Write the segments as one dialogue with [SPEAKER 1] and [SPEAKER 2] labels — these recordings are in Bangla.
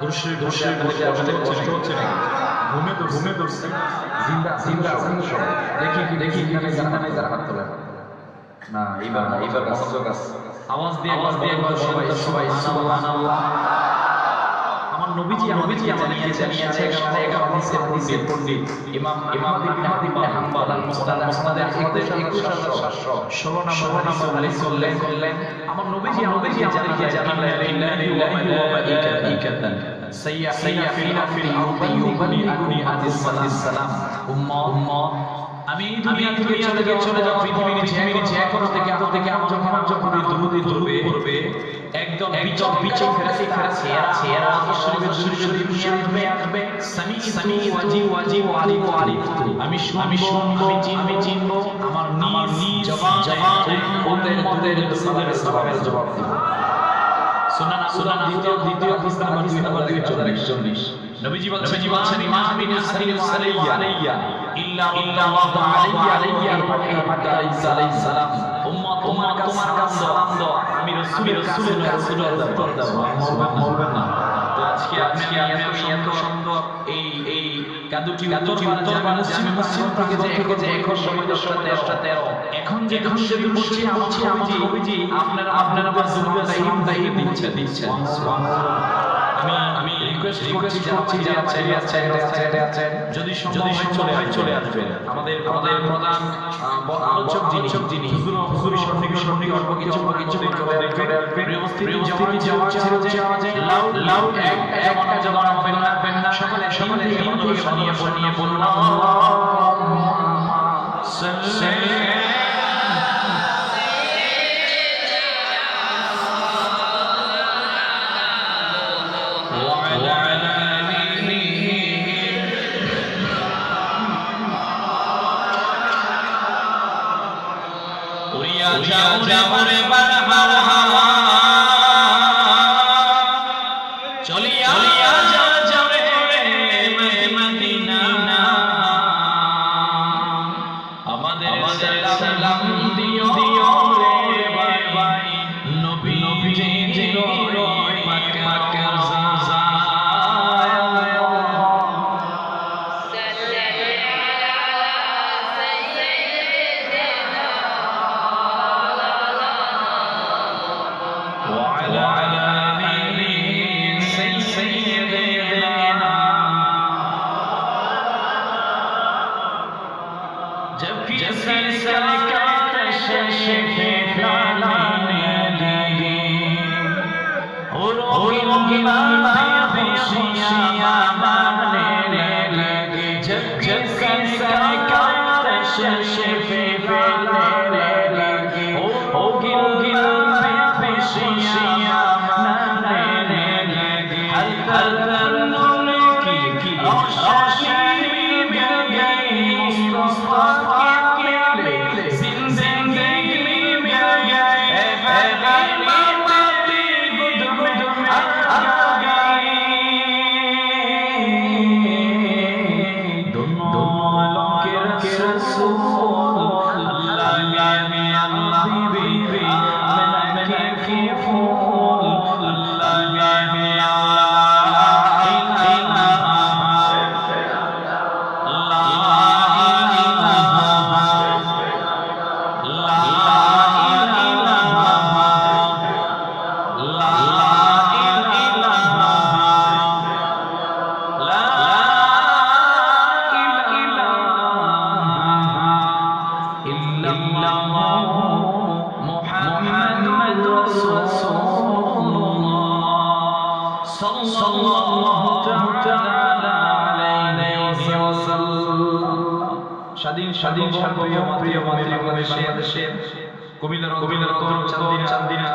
[SPEAKER 1] দর্শে কষ্ট হচ্ছে না, ঘুমে ধরছে, জিন্দা দেখি জিন্দা নাই যারা হাত তোলে না, এইবার মনোযোগ আছে, আওয়াজ দিয়ে একবার সবাই সুবহানাল্লাহ। আমার নবীজি আমাদেরকে জানিয়েছে 11 পণ্ডিত ইমাম আহমদ ইবনে হাম্বল মুসনাদে 21716 নম্বর হাদিস করলেন। আমার নবীজি আমাদেরকে জানালেন লিল্লাহি ওয়া মালাইকাতিহি সাইয়্যাহিনা ফিল আরদি ইউবানি হাদিস সালাম উম্মাহ। আমি দুনিয়া থেকে চলে যাওয়া পৃথিবীর যে কোনো থেকে আমার যখন দরুদ পড়বে একদম বিচল ফেরাসি এরা শরীফের দুনিয়া আসবে সামি ওয়াজি আলিফতু আমি শুনবো আমি চিনবো আমার নিজ জবানে উম্মতের সওয়ালের জবাব দেব। সুনান দ্বিতীয় খসদা নাম্বার 240 নবীজি বলছেন মা মিন আহাদিন সালাইয়া ইল্লা আল্লাহু আলাইহি হাত্তা ঈসা আলাইহিস সালাম উম্মত তোমার কাছে সালাম দাও, আমি রাসূলের উত্তর দাও, বলবেন না। তো আজকে এত সুন্দর এই কাদুটি উত্তর মুসলিম থেকে যে এখন সময় 10:13 এখন যে বলছি আমার নবীজি আপনারা দায়িত্ব দিচ্ছেন। আমি রিকোয়েস্ট করছি যে আছেন যদি চলে আসবেন। আমাদের প্রধান আলোচক যিনি হুজুর সন্নিকট কিছু করে আসবেন। উপস্থিতি জমা ছিল লাউড এমন জমা হবে না। সকলে নিয়ে বললাম যাওরে বারহাওয়া চলিয়া যাওরে মদিনা আমাদের সালাম দিও রে ভাই নবী জি মক্কা স্বাধীন প্রিয় বাংলাদেশের কুমিল্লার চান্দিনা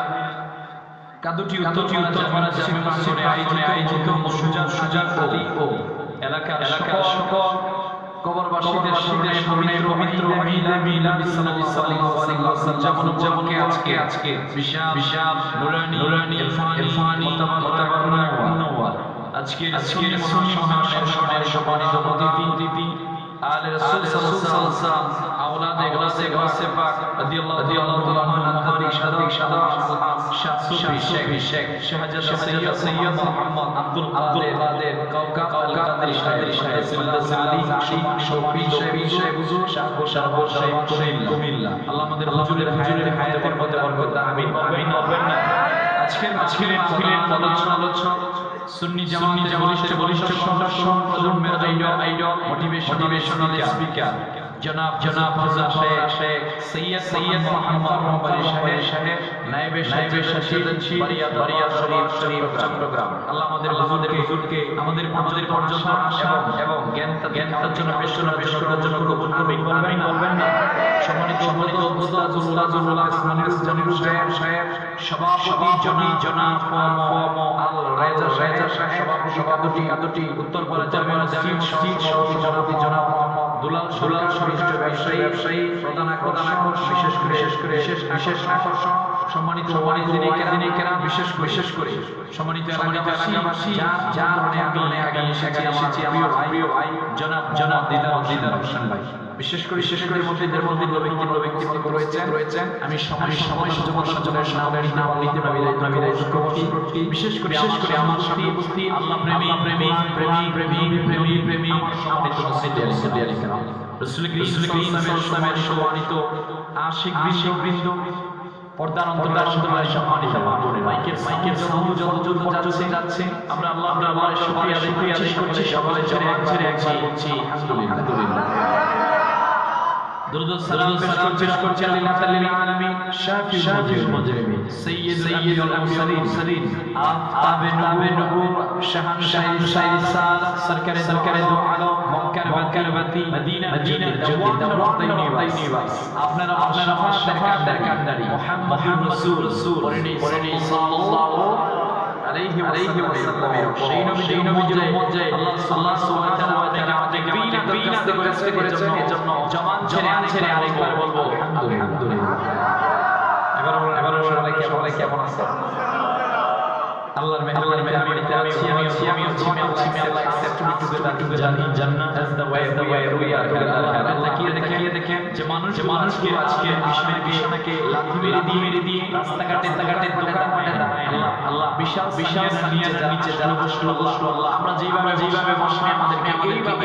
[SPEAKER 1] কাদুটি উত্তরপাড়া জামে মসজিদে আয়োজিত সুজান আলী ও এলাকার সকল কবরবাসীদের সামনে পবিত্র মিলাদ সাল্লাল্লাহু আলাইহি ওয়াসাল্লাম উদযাপনকে আজকে বিশাল নুরানি ইরফানি মুতাওয়ার আজকে সুন্নি মহাসম্মানের সম্মানিত অতিথি আলে রাসূল সাল্লাল্লাহু আলাইহি ওয়াসাল্লাম اولاد غوث پاک رضی اللہ عنہ نبی شادی شاہ صوفی شیخ شہزادہ سید محمد عبد القادر کوكب القادری شاہ علی شوقی شیخ হুজুর শাহ শরীফ কুমিল্লা আল্লাহ আমাদের হুজুরের হায়াতের মধ্যে বরকত দান আমিন আমিন। আজকের মাহফিলের আলোচনা সুন্নি জামাতের বলিষ্ঠ সদস্য প্রজন্মের আইডল মোটিভেশনাল স্পিকার জনাব হযরত শেখ সৈয়দ মোহাম্মদ রহমানী সাহেব নায়েবে শাশিদ বারিয়াত শরীফ চট্টগ্রাম। আল্লাহ আমাদের হুজুরকে আমাদের পর্যন্ত আসা এবং জ্ঞান জন্য পেশ করার জন্য কবুল করবেন না। সম্মানিত উস্তাদুল্লাহ জামিল সাহেব সভাপতি জনাব আল রাজা সাহেব সভাপতি উত্তরপাড়া জামিয়া সভাপতি জনাব দুলাল সরিষ্ঠ ব্যবসায়ী প্রধান আকর্ষণ বিশেষ আকর্ষণ সম্মানিত যিনি কেরাম বিশেষ করে সম্মানিত এলাকাবাসী যার কারণে আগে এসেছি আমার প্রিয় ভাই জনাব দিদার হোসেন ভাই। বিশেষ করে মসজিদের মধ্যে ব্যক্তিত্ব রয়েছেন। আমি সময় জনের নাম নিতে পারি বিশেষ করে আমার সাথে উপস্থিত আল্লাহ প্রেমী আমার সম্মানিত মুসলিম রাসূল করিম সাল্লাল্লাহু আলাইহি সম্মানিত আশিক বৃন্দ পর্দার অন্তরাল সম্মানিত মাইকের সাউন্ড যত যাচ্ছে আমরা আল্লাহর শুকরিয়া আদায় করছি সকলে ছেড়ে একবার বলছি আলহামদুলিল্লাহ। درود السلام پیش করছি আল্লাহ তাআলা আলামিন শাফিউল মুজরিমিন সাইয়্যিদুল মুরসালিন আফতাব নবুওত শাহনশাহ রিসালা সরকারে দো আলম মক্কারবাতি মদিনা জাওয়াত নিবাস আপনারা শাফাআতের কান্ডারি মুহাম্মদুর রাসূল পরিণী সাল্লাল্লাহু আলাইহি ওয়াসাল্লাম সেই নবীর মধ্যে আল্লাহ সুবহানাহু ওয়া তাআলা আমাদেরকে বিনা করেছেন এজন্য জমান ছেড়ে আরেকবার বলবো আলহামদুলিল্লাহ। এবার সবাই কেমন আছে? আল্লাহর মেহেরবানিতে আমি আল্লাহ accept me to the Jannah as the way we are আল্লাহ কি দেখেন যে মানুষকে আজকে বিছানাকে লাথি মেরে দিয়ে রাস্তাঘাটে দোকান পাটে আল্লাহ বিশাল নিচে যারা বসলো আল্লাহ আমরা যেভাবে বসে আমাদেরকে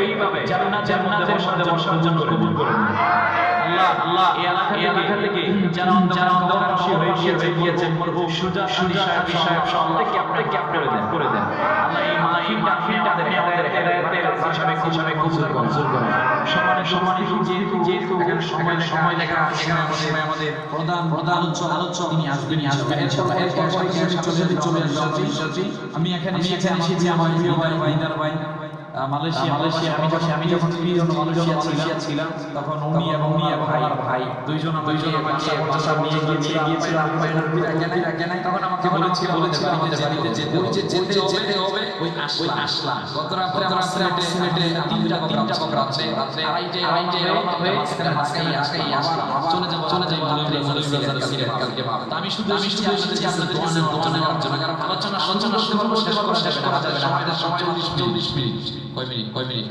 [SPEAKER 1] এইভাবে জান্নাতের মধ্যে বসার জন্য কবুল করুন আল্লাহ এই এলাকা থেকে যারা অন্ধকার হয়ে গিয়েছেন প্রভু সুজা সাহেব আপনাকে করে দেন আল্লাহ এই মাহফিলটা আমাদের হেদায়েতের হিসাবে কবুল করুন। সম্মানিত যেহেতু সময় লেখা এখানে আমাদের প্রধান আলোচ্য তিনি আসবেন চলে আসছি। আমি এখানে এসেছি আমার প্রিয় ভাই দিদার ভাই মালয়েশিয়া আমি যখন মালয়েশিয়া ছিলাম তখন উনি এবং আমার ভাই দুইজন আমাকে বাসা নিয়ে গিয়েছিলাম তখন আমাকে বলেছিল বাড়িতে যেতে হবে ওই আসলাম গত রাত্রে সিলেটে তিনটা বকরা আছে আড়াইটে রওনা হয়ে আজকেই আসলাম চলে যাব মৌলভীবাজার সিলেট কালকে আমি শুধু আপনাদের কাছে দোয়া নেওয়ার জন্য কারণ আলোচনা শেষ করা যাবে না আমাদের সময় 40 মিনিট কয় মিনিট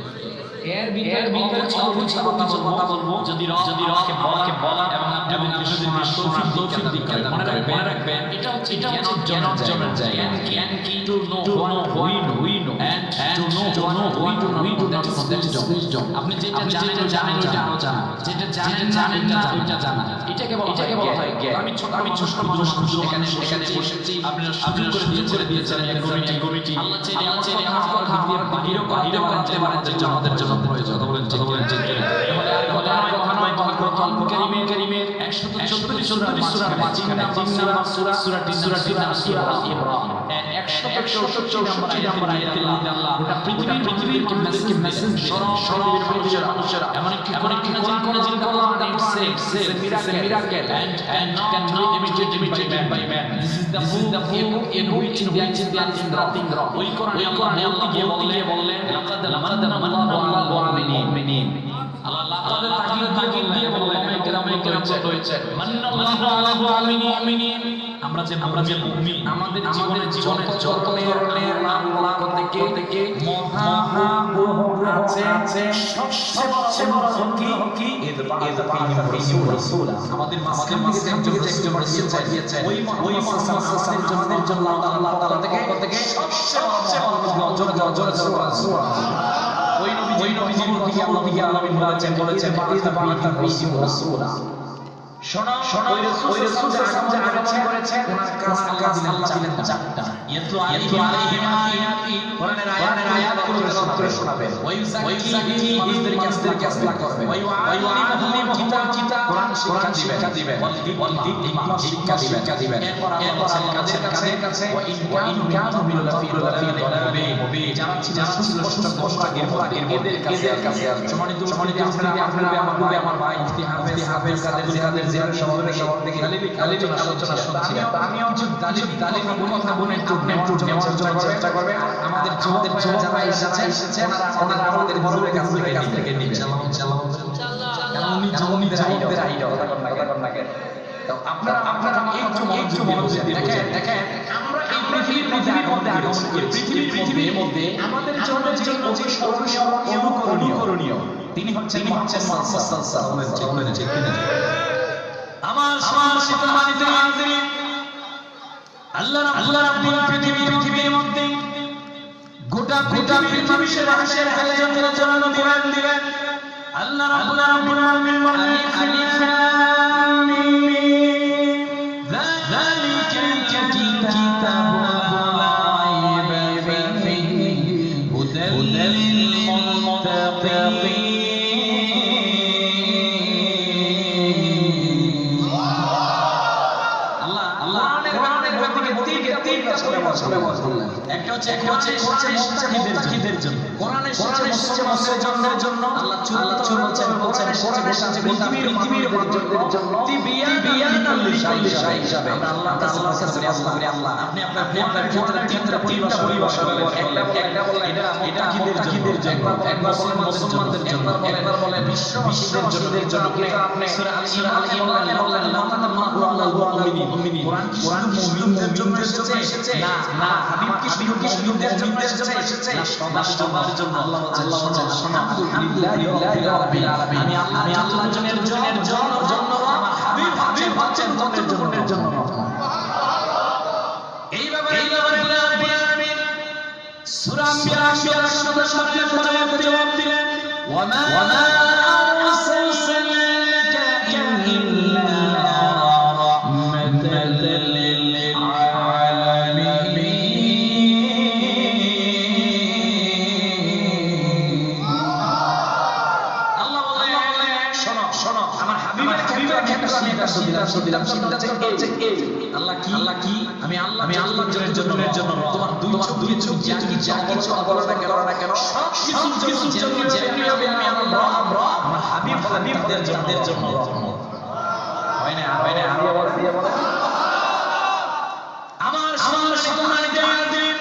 [SPEAKER 1] এর ভিতরে কিছু কথা বলবো যদি রকে বলা এবং আপনাদের যদি তৌফিক দিকেন মনে রাখবেন এটা হচ্ছে জ্ঞান অর্জনের জায়গা জ্ঞান কি to know we know and to know we do not know that is wisdom আপনি যেটা জানেন ওটা জানা যেটা জানেন না ওটা জানা এটাকে বলা হয় জ্ঞান। আমি ছোট মানুষ এখানে বসেছি আপনারা সুযোগ করে দিয়েছেন কমিটি আল্লাহ চাইলে আমার কথা বাহিরও করতে পারেন যে আমাদের জন্য প্রয়োজন বলেন তাহলে আর কথা নয় অল্প কারিমের 114 সূরার মাঝখানে 3 নাম্বার সূরাটি নাম সূরা ইব্রাহিম 164 নম্বর আয়াতে আল্লাহ গোটা পৃথিবীর মেসেজ সরাসরি মানুষেরা এমন একটি নাজিল করলাম it says miracle and can not imitated by man. This is the book in which there is nothing wrong. ওই কোরআনে আল্লাহ গিয়ে বললেন লাকাদ মান্না আল্লাহু আলাল মুমিনিন আল্লাহ তাআলা তাকিদ দিয়ে বললেন কেরাম রয়েছে মান্না আল্লাহু আলাল মুমিনিন আমরা যে মুমিন আমাদের জীবনে যত ধরনের নাম থেকে মহা আছে সবচেয়ে বড় কি আমাদের একজন রাসূল চাইছে ওই আমাদের জন্য আল্লাহ তাআলা থেকে সবচেয়ে বড় ওই নবীজির প্রতি আল্লাহ বলেছেন রাসূলা শোনো ওই রাসূল যে আগমন করেছেন ওনার কাজ আল্লাহ দিলেন চারটা ইয়াতলু আলাইহিম আয়াতি কোরআনের আয়াতগুলো তেলাওয়াত করে শোনাবেন ওই জাকি মানুষদেরকে আসলা করবে ওই আলিমুহুম কিতাব কোরআন শিক্ষা দিবেন শিক্ষা দিবেন এরপর আল্লাহ কাদের কাছে ওয়া ইন কানু মিল্লাফি মুবিন যারা ছিল স্পষ্ট এদের কাছে সম্মানিত আপনারা আমার ভাই মুফতি হাফেজ কাদের জিয়ার সভাপতি থেকে আলোচনা শুনছি আমিও দালিল কথা বলে একটু নেওয়ার চেষ্টা করবে আমাদের যারা এসেছে ওনারা আমাদের বড়দের কাছ থেকে নিবে ইনশাআল্লাহ উনি জামাতের আইডা কথা কর না কেন তো আপনারা একটু মনোযোগ দিয়ে দেখেন আমরা এই পৃথিবীর মধ্যে আগমন করি পৃথিবীর মধ্যে আমাদের জন্য যে স্মরণীয় অনুকরণীয় তিনি হচ্ছেন মুহাম্মদ সাল্লাল্লাহু আলাইহি ওয়াসাল্লাম আমার সম্মানিত হাজিরিন আল্লাহ রাব্বুল পৃথিবীর মধ্যে গোটা পৃথিবীর মানুষের একজনের জন্য দিলেন আল্লাহ রাব্বুল আলামিন বলেন আলিফ লাম মিম যালিকাল কিতাবু লা রাইবা ফীহি হুদাল লিল মুত্তাকিন একটা হচ্ছে মুত্তাকিদের জন্য কোরআনের মুসলমানদের জন্য আল্লাহ বলছেন পৃথিবীর মানুষদের জন্য তিবিয়ানাল লিকুল্লি শাই হিসাবে আমরা আল্লাহর কাছে আল্লাহ আপনি আপনার তিনটা পরিভাষা বলেন একটা বলেন এটা মুত্তাকিদের জন্য একবার বলেন মুসলমানদের জন্য একবার বলেন বিশ্ববাসীদের জন্য আপনি সূরা আল ইমরানে বলেন কোরআন মুমিনদের জন্য এসেছে না হাবিব কি শুধু মুমিনদের জন্য এসেছে না সবার জন্য আল্লাহ শোনো আলহামদুলিল্লাহি রাব্বিল আলামিন আমি আল্লাহর জন্য আমার হাবিব হচ্ছেন তোমাদের জন্য এইভাবে রাব্বিল আলামিন সূরা আম্বিয়া সাথে জবাব দিলেন ওয়ামা আরসালনাকা ইল্লা রাহমাতাল লিল আল্লাহ কি আমি আল্লাহর জন্য তোমার দুই চোখ যা কিছু বলো না কেন সব কিছুর জন্য আমি আল্লাহ আমার হাবিব যাদের জন্য হয় না আরো আবার দিয়ে বলে আমার সম্মানিত হাজিরিন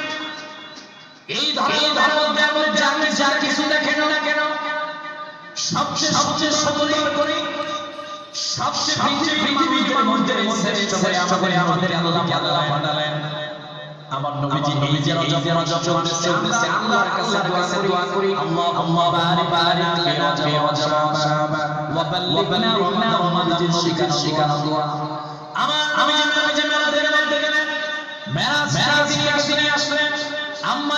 [SPEAKER 1] এই ধর্মের যা কিছু দেখেন না কেন সবচেয়ে সুন্দর করে সবচেয়ে পৃথিবীর মানুষদের মধ্যে আমাদের আল্লাহ পাঠালেন আমার নবীজি এই যে রজব চলতেছে আল্লাহর কাছে দোয়া করি আল্লাহুম্মা বারিক লানা ফি রজব ওয়া বাল্লিগনা রমাদান শিকানা দোয়া আমি যে মেরাজের মধ্যে গেলেন মেরাজ তিনি আসলেন আম্মা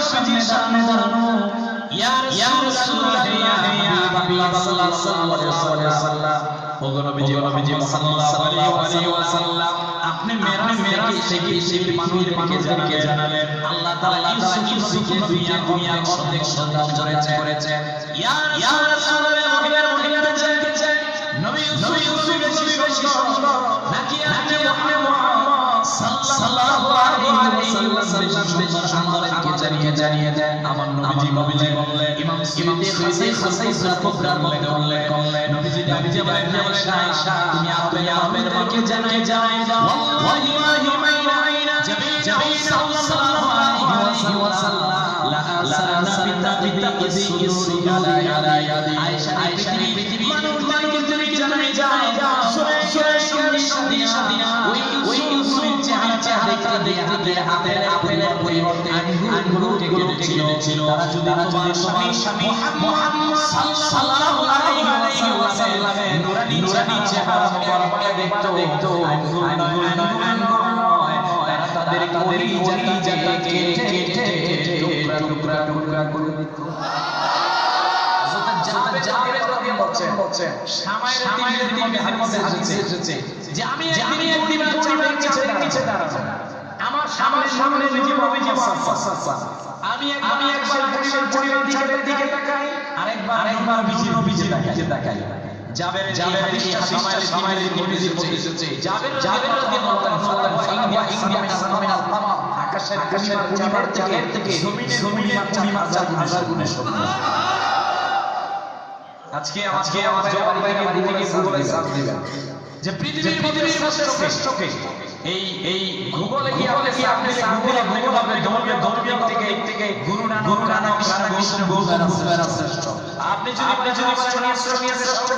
[SPEAKER 1] নবীজির সামনে দাঁড়ানো ইয়া রাসূলুল্লাহ ইয়া হাবিবাল্লাহ সাল্লাল্লাহু আলাইহি ওয়াসাল্লাম ওগো নবীজি সাল্লাল্লাহু আলাইহি ওয়াসাল্লাম আপনি মেরাজ থেকে সেই মানুষদেরকে জানালেন আল্লাহ তাআলা ইউসুফকে দুনিয়া অর্ধেক সন্তান করেছে ইয়া রাসূলুল্লাহ মহিলারা জানতে চায় নবী ইউসুফ সুন্দর নাকি আপনি মুহাম্মদ সাল্লাল্লাহু আলাইহি ওয়াসাল্লাম আমাদেরকে জানিয়ে দেন আমার নবীজি বললেন ইমাম সুয়ুতী খাসাইসুল কুবরার মধ্যে উল্লেখ করলেন নবীজি বলেন আয়েশা তুমি আমাদেরকে জানিয়ে দাও ওয়াল্লাহি মা আইনা জামিল সাল্লাল্লাহু আলাইহি ওয়াসাল্লাম লা আসানা বিতাকদি সুরি আলা ইয়াদি আয়েশা পৃথিবী মানুষদেরকে তুমি জানিয়ে দাও সুরে সুরে দিয়া ওই
[SPEAKER 2] আপেলের পরিবর্তে আঙ্গুরকে কেটেছিল। তারা যদি তোমার স্বামী মুহাম্মদ সাল্লাল্লাহু আলাইহি ওয়াসাল্লামের নূরানি চেহারা মুবারককে দেখতো, আঙ্গুর নয়, তারা তাদের কলিজাটাকে কেটে টুকরা করে দিত। জাবের রাদিয়াল্লাহু তাআলা বলছেন শামায়ের মধ্যে হাদিস এসেছে যে আমি একদিন চাঁদের নিচে দাঁড়াবো, আমার সামনে নবীজি আমি একবার পরিবার দিকে তাকাই, আরেকবার নবীজির দিকে তাকাই। জাবের শামায়ের নবীজির মধ্যে এসেছে জাবের রাদিয়াল্লাহু তাআলা মিনাল কামার, আকাশের পরিমাণ থেকে জমিনের পরিমাণ 4000 গুণে সুন্দর। আজকে আমার জবাব থেকে গুগলে সার্চ দিবেন যে পৃথিবীর মধ্যে শ্রেষ্ঠ কে। এই গুগলে গিয়ে আপনি ধর্মীয় থেকে গুরু নানক কৃষ্ণ গৌতম শ্রেষ্ঠ। আপনি যদি সোনিয়া শ্রেষ্ঠ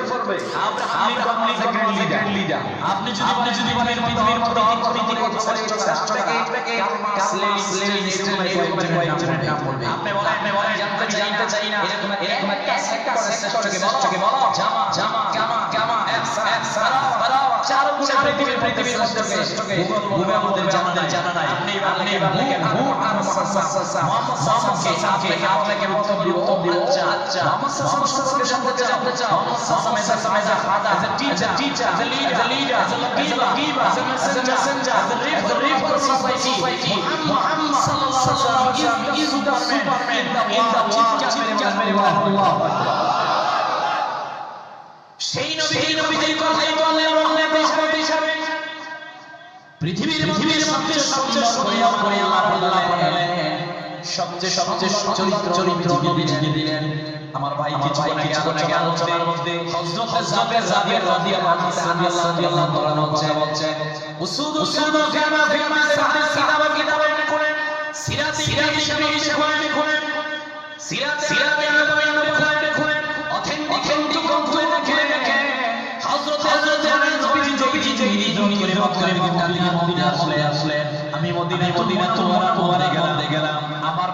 [SPEAKER 2] করবে আব্রাহাম লিঙ্কন লিডার। আপনি যদি বলেন পৃথিবীর মধ্যে অর্থনৈতিক শ্রেষ্ঠ আপনাকে লেনিন এরকম কয়েকজনের নাম বলবে। আপনি বলেন জানতে চাই না এরকম একটা শ্রেষ্ঠকে বলো জামা চার গুণে পৃথিবীর মধ্যে শ্রেষ্ঠকে গুগল আমাদের জানা নাই। আপনি কেন মুহাম্মদ সাল্লাল্লাহু আপনাকে উত্তর দিব। আচ্ছা মুহাম্মদ সাল্লাল্লাহু জানতে চাও মুহাম্মদ সাল্লাল্লাহু as a teacher, as a leader, as a giver, as a messenger, as a reformer of society. Muhammad sallallahu alaihi wasallam is Superman in the world. Allahu Akbar. সেই নবীজির কথাই বললেন রহমত হিসাবে পৃথিবীর মধ্যে সবচেয়ে সুন্দর করে আল্লাহ বললেন, সবচেয়ে চরিত্র নবীজিকে দিলেন। আমার ভাই কিছুক্ষণ আগে আলোচনার মধ্যে হযরত জাবের রাদিয়াল্লাহু তাআলা বলছেন উসুদুল কামা ফিমা কিতাবে করেন সিরাতে করেন সিরাতে নবী করেন অথেন্টিক গ্রন্থ দেখে হযরত নবীজি মদিনা চলে আসলেন। আমি মদিনা তোমার গেলাম। আমার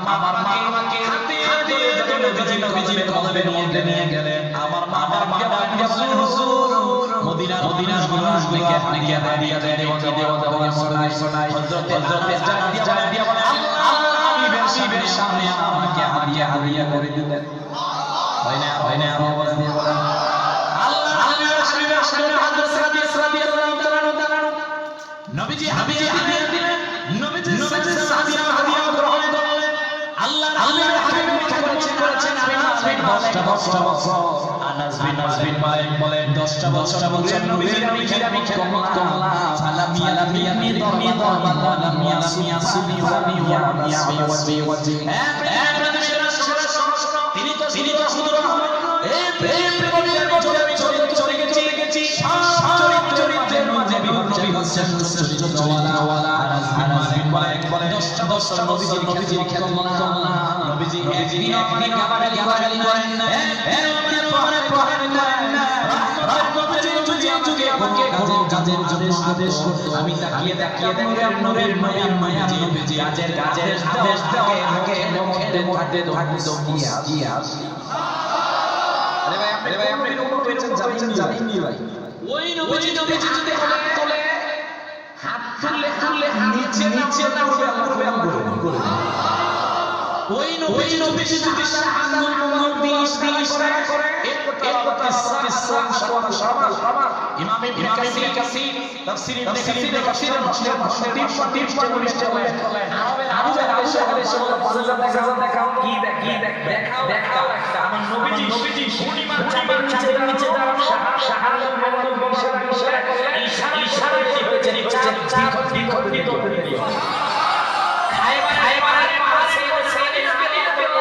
[SPEAKER 2] মাকে নবীজির কদমের মধ্যে নিয়ে গেলেন। আমার মা হুজুর মদিনার মানুষগুলোকে হাদিয়া দেন শোনাই। হযরত জান্নাতিয়া বলেন আমি বেশি সামনে আমাকে হাদিয়া করে দিলেন। হয় না বলেন নবীজি হাদিয়া দিলেন। নবীজি হাদিয়া গ্রহণ করলেন। আল্লাহর হাবিব করেছেন আনাস বিন 10টা বছর। আনাস বিন মালিক বলেন 10টা বছর নবীজির আমি কমলা সালামিয়া দরবালামিয়া সুনি ওয়াজি তিনি তো শুধু প্রেম নবীর বছরে আমি চলে গেছি চরিত্রের মাঝে নবী হচ্ছেন চরিত্রওয়ালা। আনাস বিন মালিক বলেন 10টা বছর নবীজির খেদমত করলাম। নবীজি একদিন গালাগালি করেন না, প্রহার করেন না। রহমতের যুগে আমাকে কাজের আদেশ করত। আমি তাকিয়ে নবীর মায়া নবীজি কাজের আদেশ আগে মুখে থাকতো কি আসি। আরে ভাই আপনি কোন পেয়েছেন জানেননি ভাই। ওই নবীজি যদি হাত তোলে নিচে না উঠবে আল্লাহ কবুল করে। ওই নবীজি যদি আঙ্গুল করে ইমাম ইবনে কাসির তাফসীর ইবনে কাসিরের দেখাও একটা আমার নবীজি পূর্ণিমার চাঁদের নিচে দাঁড়ানো সাহাবাদের ইশারা হয়েছে দ্বিখণ্ডিত হয়ে গেল। খায়বারের পাশে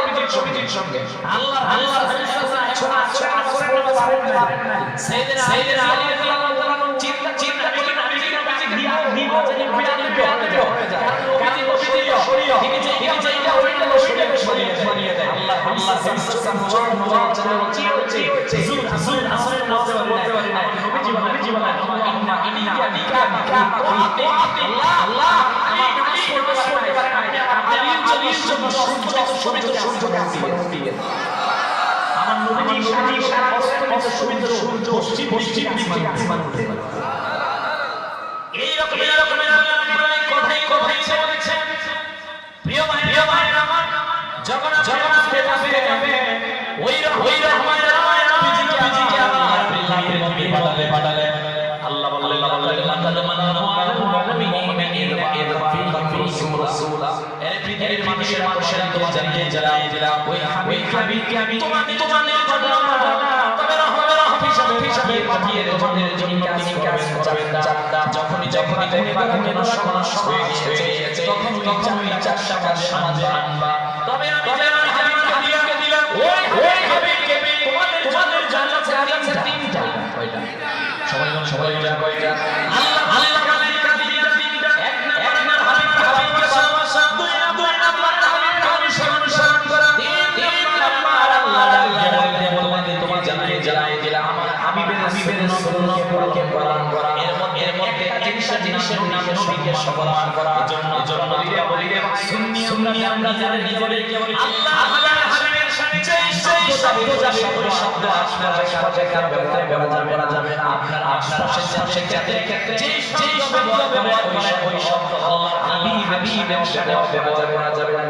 [SPEAKER 2] নবীজির সঙ্গে আল্লাহ পারেন না। সাইয়েদনা আলী রাদিয়াল্লাহু তাআলা চিন্তা করে নবীজিকে দিয়ে হয়ে যায়। কারণ নবীজি শরীয়ত তিনি যে
[SPEAKER 1] সরিয়ে দেয় আল্লাহ কি হচ্ছে হুজুর আসরের নামাজ পড়তে পারি না নবীজি বলেন আল্লাহ আমার নামাজ পড়তে পারি না আপনি আলীর জন্য সূর্য দিয়ে আমার নবীজি সারা অস্তমিত সূর্য পশ্চিম দিকে আসমান উঠে এই রকমের কথাই বলেছেন প্রিয় ভাই আমার যখন আপনি যাবে ওই রকমের নবীজিকে আমার আল্লাহ পাঠালে আল্লাহ বললেন লাকাদ মান্নাল্লাহু আলাল মুমিনিনা ইয বা'আসা রাসূলা এর পৃথিবীর মানুষেরা তোমাদেরকে জানাই ওই হাবিবকে আমি তোমাদের জন্য পাঠালাম তবে রহমত হিসাবে পাঠিয়ে তোমাদের জন্য তিনি করবেন চারটা যখনই কোনো সমস্যা হয়ে গিয়েছে তখন চারটা কাজ আনবা তবে আমি আমার হাবিবকে দিলাম ওই হাবিবকে তোমাদের জন্য তিনটা কয়টা সবাই কয়টা আল্লাহ কালিকা তিনটা এক নাম্বার হাবিবকে ভালোবাসা দুই নাম্বার হাবিবকে অনুসরণ করা তিন নাম্বার আল্লাহর বলতে তোমাকে জানাই দিলাম আমার হাবিবের সুন্নতকে পালন করা এর মধ্যে জিনিসের নাম নবীকে সম্মান করা এজন্য নবীরা বলি সুন্নি আমরা যারা নিজেদেরকে আল্লাহ হাবিবের সাথে যেই শব্দ যাবে ওই শব্দ আপনার সাথে কারো ব্যবহার যাবে না আপনার আশপাশে ক্ষেত্রে যেই শব্দ ব্যবহার করে ওই শব্দ আল্লাহ হাবিবের সাথে ব্যবহার করা যাবে না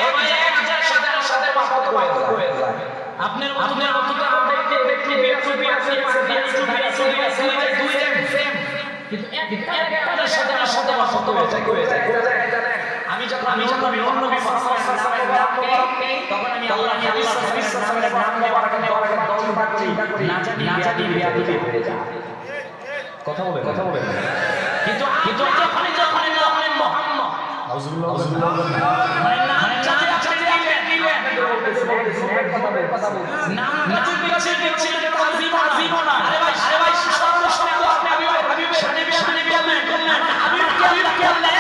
[SPEAKER 1] ওই একটার সাথে পার্থক্য হয়ে যায় আপনার মতটা আমাকে দেখতে বিএসপি আছে দুইটা সেম কিন্তু একটার সাথে পার্থক্য হয়ে যায় আমি যখন অন্য তখন আমি আল্লাহ নামের নাম নেওয়ার করি না জানি বিয়াদি হয়ে যায় কথা বলে কিন্তু যখন মুহাম্মদ আউযুবিল্লাহ মানে নাম জানি নাম দিচ্ছি তাজিম না আরে ভাই সর্ব শব্দ আপনি হাবিবের শানে বিয়াদি করলেন হাবিবকে আল্লাহ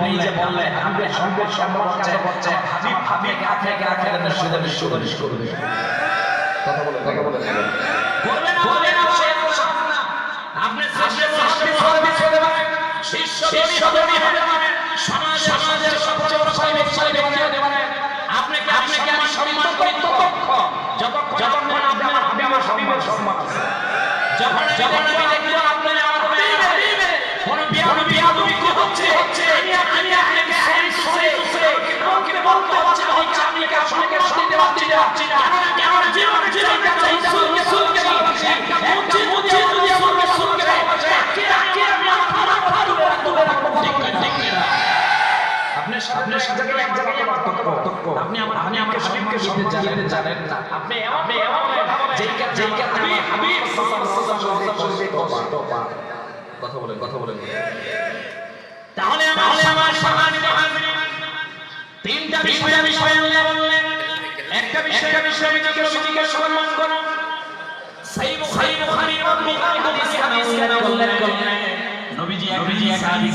[SPEAKER 1] নিজে বললে হাবিবের সম্পর্ক করছে হাবিবকে আপনাকে আখেরাতের সুপারিশ করবে কথা বলে বলবেন না আপনি সাহাবী হতে পারেন শিষ্য হতে পারেন সমাজের সবচেয়ে বড় ব্যক্তি হতে পারেন আপনাকে আমি সম্মান করি যতক্ষণ আপনি আমার হাবিবের সম্মান আছে যখন আমি দেখব আপনি আমার হাবিবের কোনো বিয়াদবি হচ্ছে আমি আপনাকে শুনে আমাকে বলতে হচ্ছে আমি আপনাকে শুনতে পাচ্ছি না কেন জীবন রাসূলকে ভালোবাসি মুজি আমার রাসূলকে ভালোবাসি কি আমি আমার কথা দূরে রাখবো ঠিক না আপনার সাথে এক জায়গায় পার্থক্য আপনি আমার হাবিবকে সম্মান জানেন না আপনি যেই কাজ হাবিব কথা বলেন তাহলে আমার সম্মানিত হাজিরিন তিনটা বিষয় আল্লাহ বললেন একটা বিষয় আমি নবীকে সম্মান করব সহিহ বুখারীর মধ্যে হাদিস কেন উল্লেখ করলেন নবীজি এক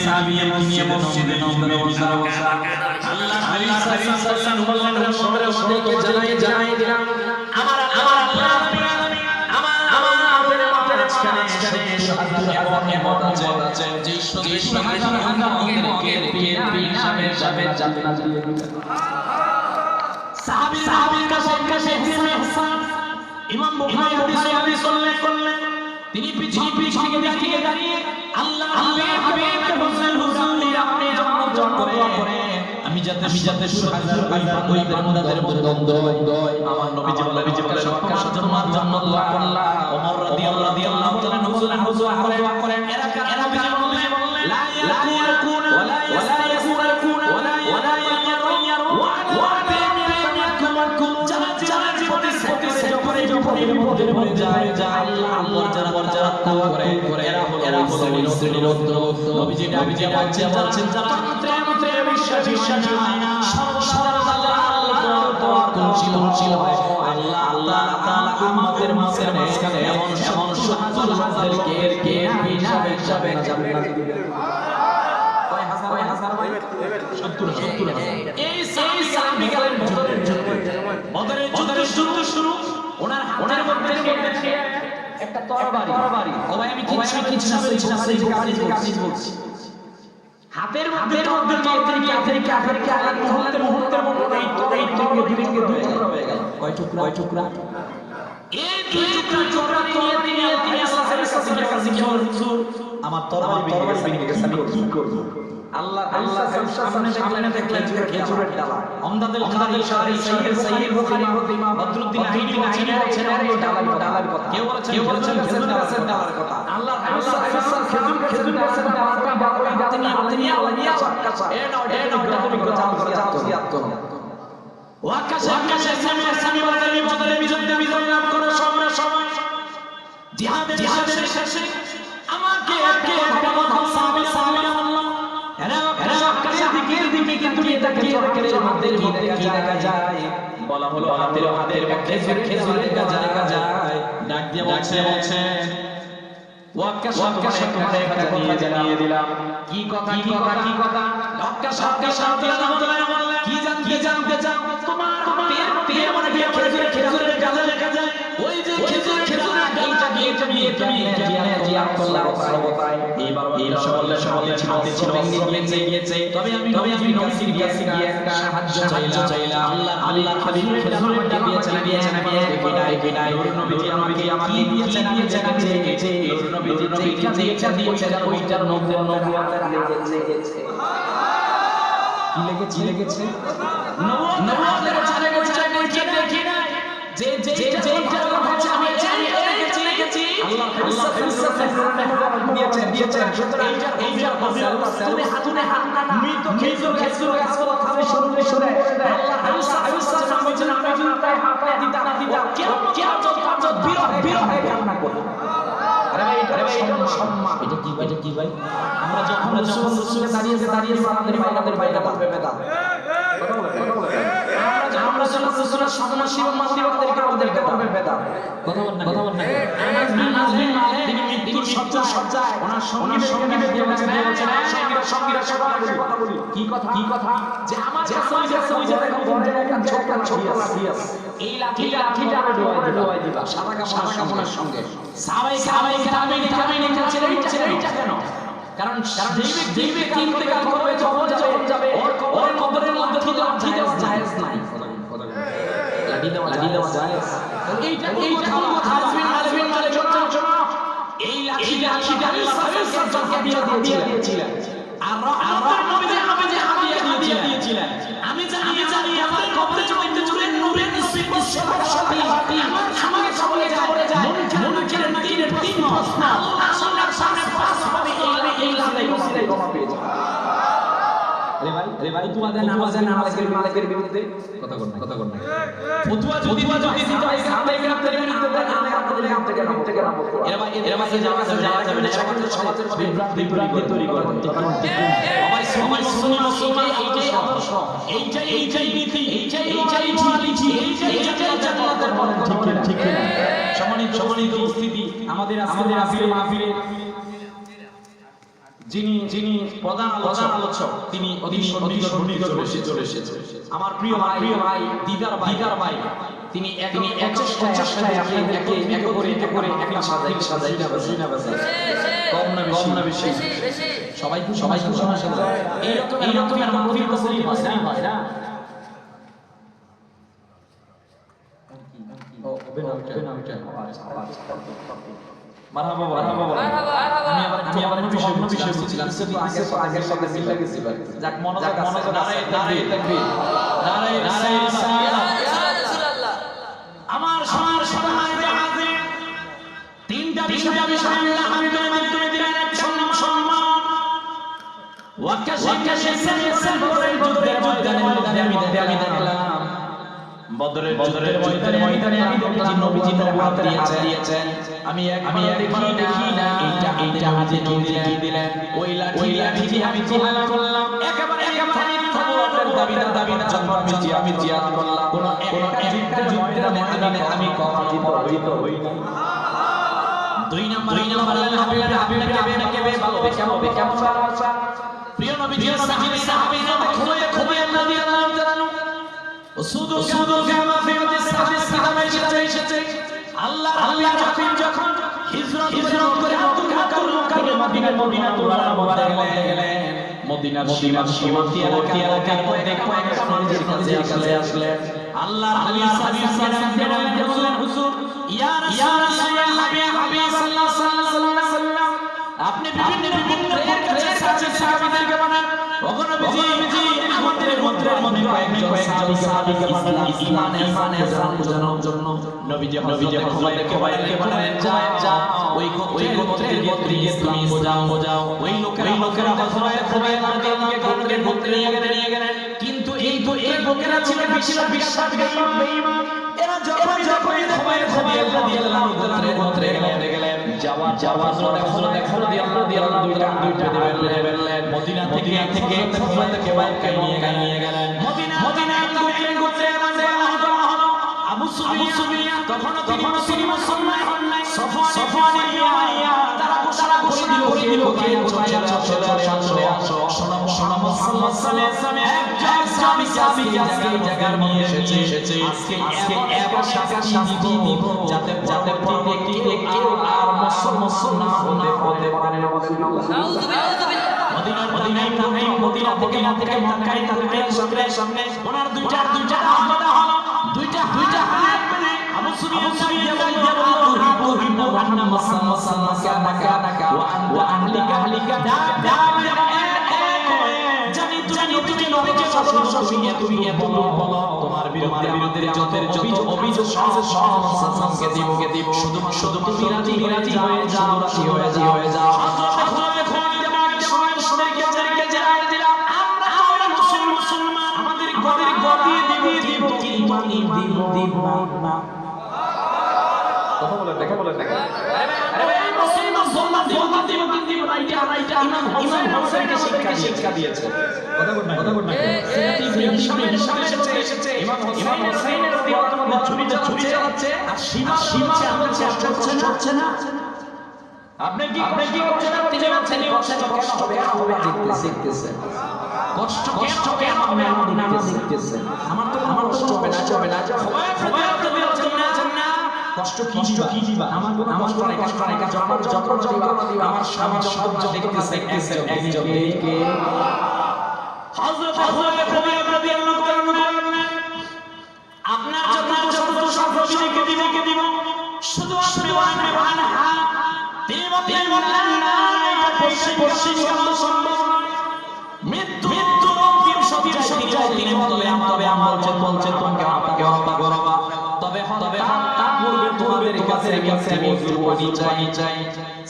[SPEAKER 1] সাহাবী নিয়ে মসজিদে নববীতে বসা আল্লাহ সাল্লাল্লাহু আলাইহি ওয়াসাল্লাম জানাই দিলাম আমার আমাদের মাঝখানে এমন আছে যে আমাদেরকে হিসাবে জান্নাত দিয়ে দিবেন সাহাবীর কাছে হাসান ইমাম বুখারী হাদিস উল্লেখ করলেন তিনি পিছনে দাঁড়িয়ে আল্লাহ হাবিবকে বললেন হুজুর আপনি জন্য দোয়া করেন আমি যাতে হাজার ওই বান্দাদের মধ্যে আমার নবীজি বলে সবকার জন্য দোয়া করলাম ওমর রাদিয়াল্লাহু তাআলা হুজুর দোয়া করেন এরা নবীজি বললেন লা ইয়াকুন ওয়ালা ইয়াসতাকুন ওয়ালা ইয়াতায়ারু ওয়া বিমিনকুম যারা জীবনে বিপদের মধ্যে যায় আল্লাহ যারা তাওয়া করে এরা হলো নবীজি বলছেন যারা মন্ত্রে বিশ্বাসী হয় না সর্বদা আল্লাহর তাওয়াক্কুল হয় আল্লাহ তাআলা আমাদের মাঝখানে এমন 70,000 কে হিসাবে
[SPEAKER 2] যাবে কয় হাজার ভাই 70 এই সাহাবী গেলেন বদরের যুদ্ধ শুরু ওনার হাতের মধ্যে একটা তরবারি ও ভাই আমি কিছু না বলছি হাতের মধ্যে কাফেরকে আঘাত মুহূর্তের মধ্যে এই দুই টুকরা হয়ে গেল কয় টুকরা এই দুই টুকরা তরবারি নিয়ে তিনি আল্লাহর কাছে হুজুর আমার তরবারি ভেঙে গেছে আমি কি করব আল্লাহ সামনে দেখলেন খেজুরের ডালা আমদাদুল কাদের সাইয়্যিদ বুখারী ইমাম বদরুদ্দিন আইনি বলছেন ডালার কথা কেউ বলেছেন খেজুর গাছের ডালার কথা আল্লাহ খেজুর গাছের ডালাটা বা ওই হাতে নিয়ে আল্লাহ নিয়ে কাঁচা এ নাও তুমি জিয়াত করো ওয়াকাশে সামি বদলে বিজয় লাভ করার সময় জিহাদের শেষে আমাকে একটা কথা সাহাবী আল্লাহ এরা দিকে কিন্তু এটাকে চোখের মধ্যে কি দেখা যায় বলা হলো হাতের খেজুর দেখা যায় ডাক দিয়ে বলছে ওয়াক্কাশ তোমার একটা কথা জানিয়ে দিলাম কি কথা ওয়াক্কাশ বললেন কি জানতে চাও তোমার পেট মানে খেজুরের গাছে দেখা যায় ওই যে খেজুরের গাছটা দিয়ে তুমি জিয়ারত করলাম সর্বতাই এইবার বললে ছাতে ছিল ভেঙে গিয়েছে তবে আমি নবীর কাছে গিয়ে একটা সাহায্য চাইলাম আল্লাহ হাবিবের খেজুরটা দিয়েছেন বিনাই নবীজি আমাকে দিয়েছেন নবীজি যেটা দিয়েছেন ওইটার নবুয়তের লেগেছে কি লেগেছে নবুয়তের চালে দেখি না যেটা হচ্ছে আমি লেগেছি আল্লাহ দিয়েছেন সুতরাং এইটা তুমি হাত না মৃত খেজুর গাছ কথা শুনে আল্লাহ বলেছেন আমি যদি তাই হাত না দিতাম কেউ বিরহ হয়ে কান্না করবে আরে ভাই এটা হলো সম্মান এটা কি ভাই আমরা যখন রাসূলের দাঁড়িয়ে আমাদের বাইরে বলবে বেদাত আমরা যখন রাসূলের সামনে শিবমাদেরকে বলবে বেদাত কথা বল না নামাজ বিমালে তিনি সজ্জায় ওনার সঙ্গীদের বলছেন সঙ্গীরা কথা বলি কি কথা যে আমার কাছে ওই যে দেখো বড় একটা ছোট লাঠি আছে এই লাঠিটা ডোয়াই দিবা সাদা কাপড়ের সঙ্গে সাহাবাই কামিনী ছিলেন এইটা কেন কারণ যেই ব্যক্তি ইন্তেকাল করবে যখন যাবে ওর কবরের মধ্যে কি লাঠি দেওয়া জায়েজ নাই লাঠি দেওয়া জায়েজ এইটা কথা আজমিন মালিক শোনো এই লাঠিটা আল্লাহ সাল্লাল্লাহু দিয়েছিলেন আর নবীজি হাদিয়া দিয়েছিলেন আমি জানি আমার কবরে চলে নূরের স্পর্শ শক্তি আমার সকলে যায় মুনকারের তিন প্রশ্ন আল্লাহর সামনে পাঁচ পাবে এই লালাই ক্ষমা পেয়ে যায় রে ভাই তোমাদের মালিকের বিরুদ্ধে কথা কর না ফতোয়া যদি দিতে হয় সাহাবায়ে কেরামদের বিরুদ্ধে দেন আমাদের কাম থেকে নাম এরা ভাই যাওয়া যাবে না এরা সমাজের মধ্যে বিভ্রান্তি তৈরি করে সবাই মুসলমান এইটাই আদর্শ এইটাই নীতি এইটাই মোরালিটি এইটাই জান্নাতের পথ ঠিক না সম্মানিত উপস্থিতি আমাদের মাহফিলে যিনি প্রধান আলোচক তিনি অতি সন্নিকট চলে এসেছে আমার প্রিয় ভাই দিদার ভাই তিনি এক চেষ্টায় আপনাদেরকে একে করে একটা সাজাই কম না বেশি সবাই শোনা এইরকম মাহফিল হয় না মারহাবা আমি আবার অন্য বিষয় বলছিলাম তো আগের সাথে মিলে গেছি ভাই যাক মনোযোগ নারে তাকবীর নারে রিসালাত ইয়া রাসূলুল্লাহ আমার সম্মানিত হাজির তিনটা বিষয় আল্লাহ আমাদের মাধ্যমে দিলেন এক সম্মান ওয়াকাশে সেমিসেল বদরের ময়দানে আমি দেখলাম বদরের ময়দানে আমি দেখলাম নবীজি নবুয়তের হাত দিয়েছেন আমি দেখি না এইটা হাতে দিয়ে দিলেন ওই লাঠি আমি জিহাদ করলাম একেবারে নবুয়তের দাবিদার জন্য আমি জিহাদ করলাম কোন একটা যুদ্ধের ময়দানে আমি কখনো পরাজিত হই না দুই নাম্বার আল্লাহ হাবিবকে ভালোবাসা কেমন ভালোবাসা প্রিয় নবীজি সাহাবীরা খুবই রাদিয়াল্লাহু তাআলা শুধু কামা ফিমাতে সাহাবী এসেছে আল্লাহ হাবিব যখন হিজরত করে মক্কা মদিনা মুবারকার মধ্যে গেলেন মদিনার সীমান্তে এলাকার মধ্যে কয়েকটা মানুষের কাছে আসলেন আল্লাহর হাবিব সাল্লাল্লাহু আলাইহি হুজুর ইয়া রাসূলুল্লাহ হাবিব সাল্লাল্লাহু আলাইহি ওয়াসাল্লাম আপনি বিভিন্ন এর কাছে সাহাবীদেরকে বানান ওগো নবীজি আমাদের মধ্যে কয়েকজন সাহাবীকে বানান ইমানে জানার জন্য নবীজি হযরত খুবাইবকে বানালেন যা ওই গোত্রের ইসলাম বোঝাও ওই লোকেরা হযরত খুবাইব রাদিয়াল্লাহু গোত্রে নিয়ে গেলেন কিন্তু এই লোকেরা ছিল বিশ্বাস বেঈমান এরা যখন খুবাইব রাদিয়াল্লাহু গোত্রে গেলেন যাওয়ার পরে হযরত রাদিয়াল্লাহু দুইটা বেরলেন মদিনা থেকে খুবাইবকে নিয়ে গেলেন মদিনা গোত্রে আবু সুফিয়ান তখন তিনি মুসলমান হন নাই সফওয়ান ইবনে তারা করে দিল কে চলে আসো শোনো মুহাম্মদ সাল্লাল্লাহু আলাইহি ওয়াসাল্লাম এক জায়গার নিয়ে এসেছে আজকে এত শাস্তি দিব যাতে কেউ আর মুসলমান হতে পারে না মদিনা থেকে মক্কায় তাদের সামনে ওনার দুইটা হাত মানে আবু সুফিয়ান আবু আন্না মাসাল্লাকা ওয়া আহলিকা জানি তুমি নবীকে তুমি বলো তোমার বিরুদ্ধে যত অভিযোগ সামকে দিব শুধু তুমি রাজি হয়ে যাও দিব না কথা বলেন আরে মুসলমান দিব এটা ইমাম হোসেনকে শিক্ষা দিয়েছে কথা বলেন ইমাম হোসেনের রাদিয়াল্লাহু ছুরি চালাচ্ছে আর সীমা আমাদের কষ্ট হচ্ছে না আপনি কি করছেন তিনি বলছেন কেন হবে দেখতেছে কষ্ট কেন হবে দেখতেছে আমার তো কষ্ট হবে না কষ্ট কি দিবা আমার কষ্ট নাই আমার যন্ত্রণা দিবা আমার সব দেখতেছে একজন কে হযরত খুবাইব রাদিয়াল্লাহু তাআলা আপনার যত সব রবিকে দিব শুধু আপনি ওয়ানহা তিনি বললেন না এটা পশ্চিম সম্ভব মৃত্যু অন্তিম সত্য তিনি বললেন তবে বলছে তোমাকে আমাকে হত্যা করবা তবে তার পূর্বে তোমাদের কাছে আমি পানি চাই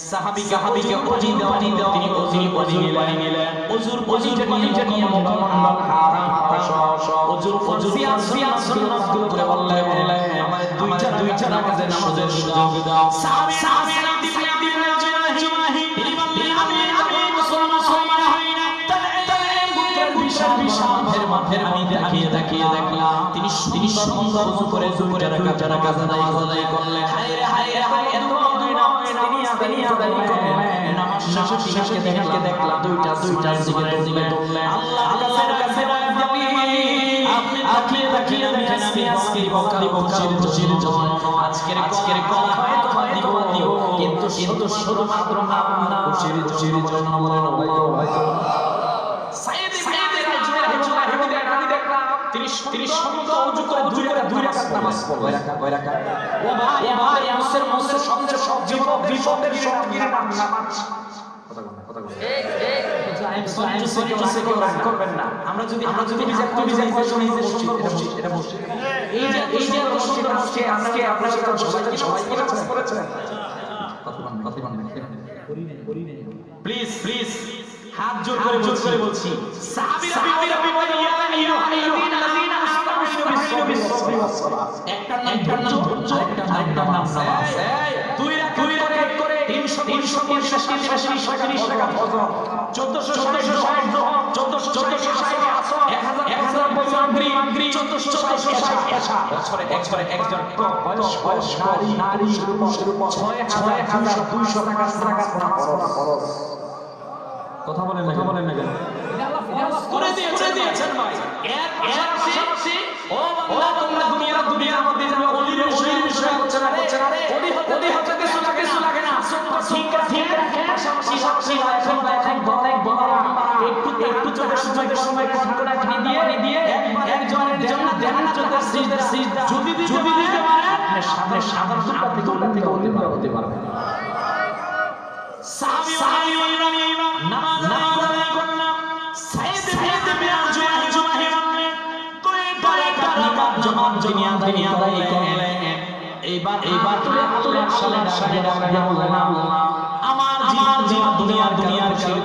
[SPEAKER 2] সাহাবীকে ওজি দেওয়া তিনি ওজি নিলেন ওজুর পানিটা নিয়ে মুহাম্মদ হারাম ওজুর সিয়াস সুন্নাত করে বললেন আমাদের দুইটা নামাজের সুযোগ দাও সাহাবীরা দিলেন জুমাহি তিনি বললেন আমি মুসলমান হই না বিশাল মাঠের আমি দেখিয়ে দেখলাম তিনি সুন্দর ওযু করে দুইটা রাকাত আদায় করলেন হায় এত তিনি আদায় করলেন নামাজ শেষে দেখলাম দুইটা দিকে তুললেন আল্লাহর কাছে আপনি তাকিয়ে দেখেন আমি আজকে খুশির জন্য আজকের কথা হয়তো দিব কিন্তু শুধুমাত্র না খুশির জন্য বলেন তিনি সুন্দর ওযু করে দুই রাকাত নামাজ পড়লেন কয় রাকাত ও ভাই মুসের সবচেয়ে সব বিপদের সঙ্গীর নামাজ কথা বল করবেন না আমরা যদি রিজেক্ট করে এই যে সুন্দর মসজিদ এটা মসজিদ এই যে সুন্দর মসজিদ আজকে আপনারা সবাই কি নামাজ পড়েছেন কথা করি নেই প্লিজ হাত জোর করে বলছি সাহাবীরা বলেন ইয়া আইয়ুহাল্লাযীনা একটা নাম নামাজ দুই রাকাত করে 350 টাকা ফজর 1460 1460 আসর 1000 মাগরি 1460 পেশা বছরে একজন বয়স্ক নারী পুরুষের উপর 6200 টাকা সাকাত খরচ।
[SPEAKER 1] কথা বলেন না কেন?
[SPEAKER 2] করে দিয়েছেন ভাই। এর পাশাপাশি ও বাংলা দুনিয়ার মধ্যে যারা অলির বিষয় হচ্ছে না ওলি হচ্ছে কিছু লাগে না ঠিক রাখে পাশাপাশি এখন অনেক বড়রা একটু চোখের সময় কম করে দিয়ে একজনের জন্য জান্নাতের সিজদা যদি দিতে পারে আপনি সাধারণ টুকরা থেকে হতে পারবেন। সাহাবী নামাজ আদায় করলাম সাইয়েদ বিন জুমাহি জমাত দুনিয়া আদায় করলেন। এইবার 8 সালে আমার জীবন দুনিয়ার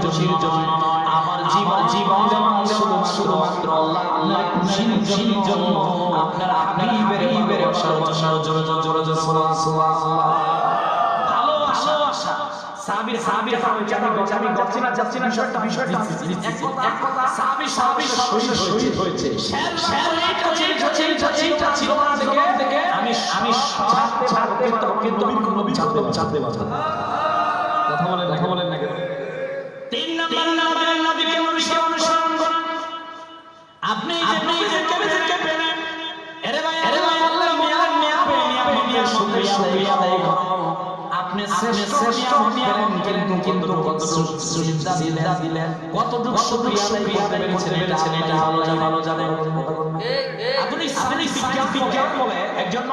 [SPEAKER 2] খুশির জন্য আমার জীবন শুধুমাত্র আল্লাহ খুশির জন্য আপনার হাবিবের জোরে সুবহানাল্লাহ। ভালোবাসা সাহাবীর আমি যাচ্ছি না বিষয়টা এক কথা সাহাবী শহীদ হয়েছে সেইটা ছিল না থেকে আমি ছাড়তে কিন্তু নবী ছাড়তে পারবো না। কথা বলেন না কেন? 3 নম্বর নবীকে অনুসরণ করুন। আপনি যে পেলেন আরে ভাই আল্লাহ মিয়া শুকরিয়া আদায় করুন। আপনি শ্রেষ্ঠ নিয়ামত কিন্তু সুবিধা দিলেন কতটুকু শুকরিয়া আদায় করতে পেরেছেন এটা আল্লাহ ভালো জানেন। আধুনিক বিজ্ঞান বলে একজন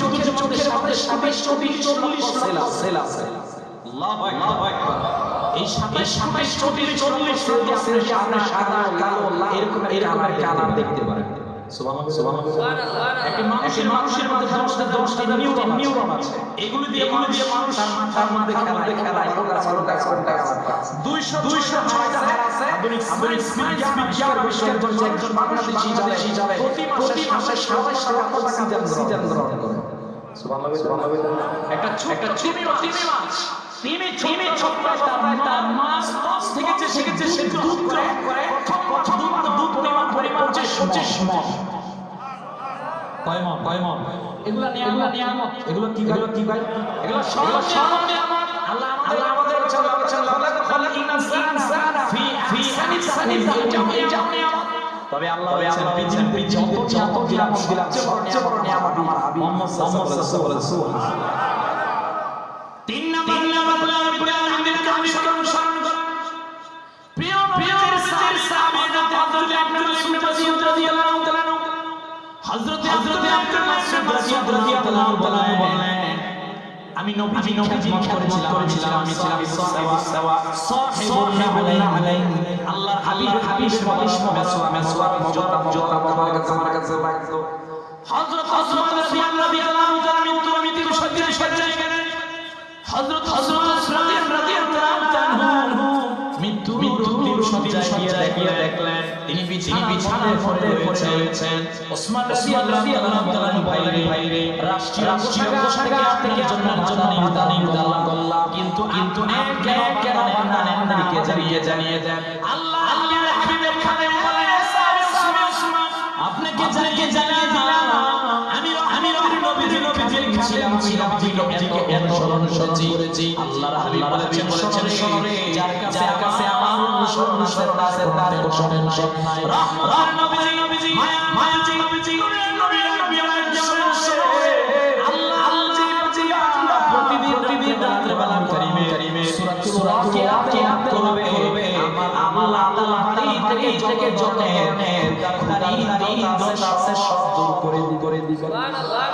[SPEAKER 2] চোখের মধ্যে 27-40 সেল আছে। আল্লাহু আকবার। এই 27-40 সেল দিয়ে আপনি সাদা কালো এরকমের কালার দেখতে পারেন। সুবহানাল্লাহ। একটা মানুষের মধ্যে 10টা নিউরন আছে। এগুলো দিয়ে মানুষ তার মধ্যে খেলায় 206টা হাড় আছে। আধুনিক বিজ্ঞান আবিষ্কার করেছে একজন বাংলাদেশী যাবে প্রতি মাসে 27 টাকা অক্সিজেন গ্রহণ করে। সুবহানাল্লাহ। একটা ছোট মাছ তিনি ছোট্ট তার মাছ থেকে শিখেছে সে দুধ করে দুধ পরিমাণ 25 মণ। কয় মণ? এগুলা নিয়ামত। এগুলো কি ভাই? এগুলো সব নিয়ামত। আল্লাহ আমাদের খালাকাল ইনসানা ফি আহসানি তাকওয়িম। তবে আল্লাহ বলেছেন পৃথিবীতে যত নিয়ামত দিলাম সবচেয়ে বড় নিয়ামত আমার হাবিব মুহাম্মদ সাল্লাল্লাহু আলাইহি ওয়াসাল্লাম। 3 নম্বর আল্লাহর অনুসরণ করুন। প্রিয় নবীর সাহাবী হযরত আব্দুল ইবনে মাসউদ রাদিয়াল্লাহু তাআলা হযরত আব্দুল মাসউদ রাদিয়াল্লাহু তাআলা বলেন আমি নবীজি করেছিলাম আমি ছিলাম সাহিবুন আলাইহি আল্লাহর হাবিব মাসওয়া জোতা আমার কাছে বাইতো। হযরত ওসমান রাদিয়াল্লাহু তাআলা মৃত্যু সজ্জায় গেলেন। হযরত ওসমান রাদিয়াল্লাহু তাআলা মৃত্যুর সজ্জায় গিয়ে দেখলেন তিনি বিছানায় পড়েছেন। ওসমান রাদিয়াল্লাহু তাআলা ভাইরে রাষ্ট্রীয় পোশাক থেকে আপনার জন্য দানি করলাম কিন্তু কেন বানানেন নাকি জানিয়ে দেন। আল্লাহর হাবিবের খানে বলে ওসমান আপনাকে জানিয়ে দিলাম আমি নবীজির ছিলাম নবীজিকে অনুসরণ করেছি। আল্লাহর হাবিব বলেছেন যার কাছে আমার অনুসরণ আছে তার কোনো টেনশন নাই। রহমত নবীজি মায়া নবীজি আল্লাহ প্রতিদিন রাতের বেলা কারিমে সূরাতুল ওয়াকিয়া করবে আমার আল্লাহ বাড়ি থেকে যত ধরনের দোষ আছে সব দূর করে দিবেন। সুবহানাল্লাহ।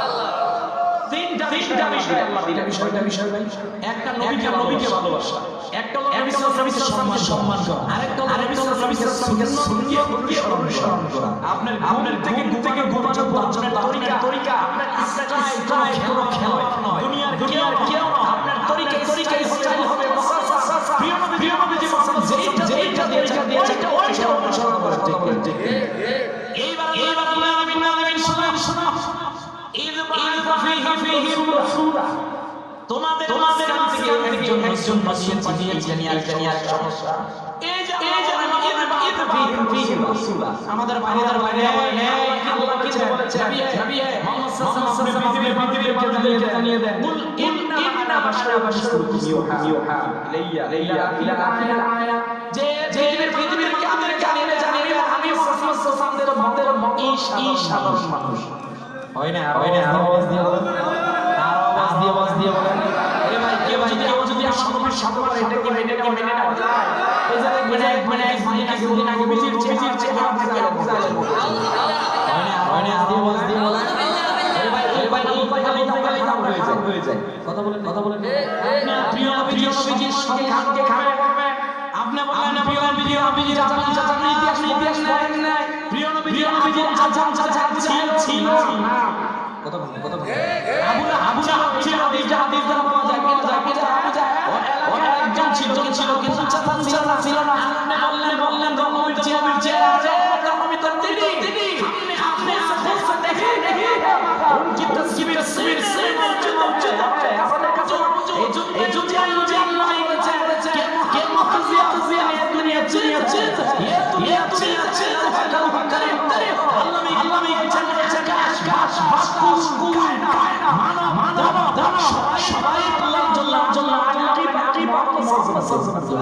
[SPEAKER 2] তিনটা বিষয় আল্লাহ দিলেন। বিষয় ভাই একটা নবীকে ভালোবাসা, একটা নবী সাল্লাল্লাহু আলাইহি ওয়াসাল্লামকে সম্মান করা, আরেকটা নবী সাল্লাল্লাহু আলাইহি ওয়াসাল্লামকে অনুসরণ করা। আপনার ঘুম থেকে ঘুমানো পর্যন্ত তরিকা আপনার স্টাইল কোনো খেলা নয়। দুনিয়ার কেউ না আপনার তরিকা স্টাইল হবে প্রিয় নবীজি যেইটা দিয়েছে ওইটা অনুসরণ করা। ঠিক এইবার আমিন শোনা তোমাদের একজন পাঠিয়েছেন সমস্যা এই যে আমাদের বাইরে আল্লাহ কি বলেছে নবী মুহাম্মদ সাল্লাল্লাহু আলাইহি ওয়াসাল্লাম পৃথিবীর জানিয়ে দেন কুল ইন্না বাশারুকুম ইউহা ইলাইয়া আয়া যে পৃথিবীর কাদের জানিয়ে আমি মুহাম্মদ সাল্লাল্লাহু আলাইহি ওয়াসাল্লাম সাধারণ মানুষ হয় না আওয়াজ দিয়ে বলেন আওয়াজ দিয়ে বলেন আরে ভাই কেউ যদি আমার সাথে করে এটা কি মেনে না যায় এই যে দুদিন আগে বিজির চেহারা আপনাকে বুঝালেন হয় না আওয়াজ দিয়ে বলেন আরে ভাই এই কাম হয়ে যায় কথা বলেন আপনি প্রিয় নবীজির সঙ্গে খাবে আপনি বলেন প্রিয় নবীজি আপনি ইতিহাস পড়েন না প্রিয় নবীজির চাচা ছিল না কথা বলেন আবু লাহাব ছিল হাদিস দ্বারা পাওয়া যায় ওর একজন ছিল কিন্তু চাচা ছিল না আপনি বললেন নবীর চেহারা নবী তো তিনি আপনি আদেশ দেখে উনকি তসবির সে মওজুদ है আমাদের কাছে এই যদি আল্লাহ বলেছে কে মুখাজিয়া ये दुनिया अच्छी है अल्लाह में কাশ বাস কুল মানব সবাই আল্লাহ জাল্লা আল্লাহকে পাক মুহাম্মদ সাল্লাল্লাহু